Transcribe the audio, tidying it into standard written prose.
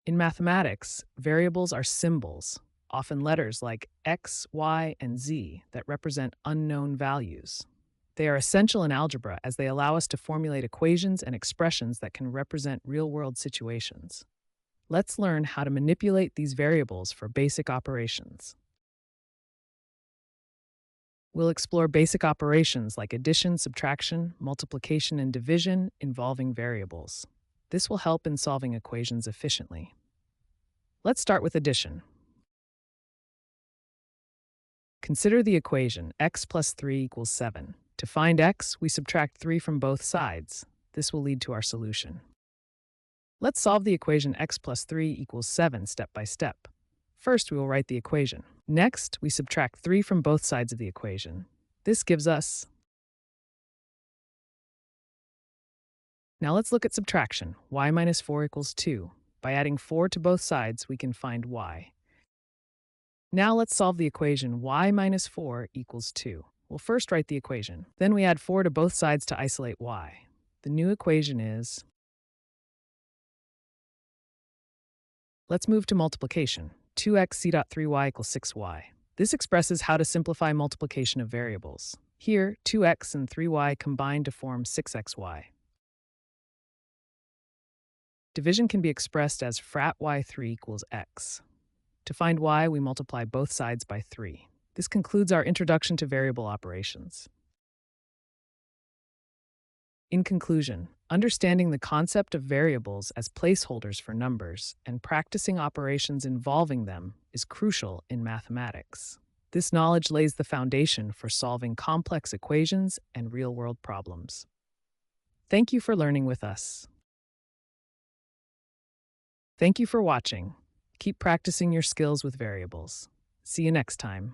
In mathematics, variables are symbols, often letters like x, y, and z, that represent unknown values. They are essential in algebra as they allow us to formulate equations and expressions that can represent real-world situations. Let's learn how to manipulate these variables for basic operations. We'll explore basic operations like addition, subtraction, multiplication, and division involving variables. This will help in solving equations efficiently. Let's start with addition. Consider the equation x plus 3 equals 7. To find x, we subtract 3 from both sides. This will lead to our solution. Let's solve the equation x plus 3 equals 7 step by step. First, we will write the equation. Next, we subtract 3 from both sides of the equation. This gives us. Now let's look at subtraction. Y minus 4 equals 2. By adding 4 to both sides, we can find y. Now let's solve the equation y minus 4 equals 2. We'll first write the equation. Then we add 4 to both sides to isolate y. The new equation is. Let's move to multiplication. 2x c dot 3y equals 6y. This expresses how to simplify multiplication of variables. Here, 2x and 3y combine to form 6xy. Division can be expressed as frat y3 equals x. To find y, we multiply both sides by 3. This concludes our introduction to variable operations. In conclusion, understanding the concept of variables as placeholders for numbers and practicing operations involving them is crucial in mathematics. This knowledge lays the foundation for solving complex equations and real-world problems. Thank you for learning with us. Thank you for watching. Keep practicing your skills with variables. See you next time.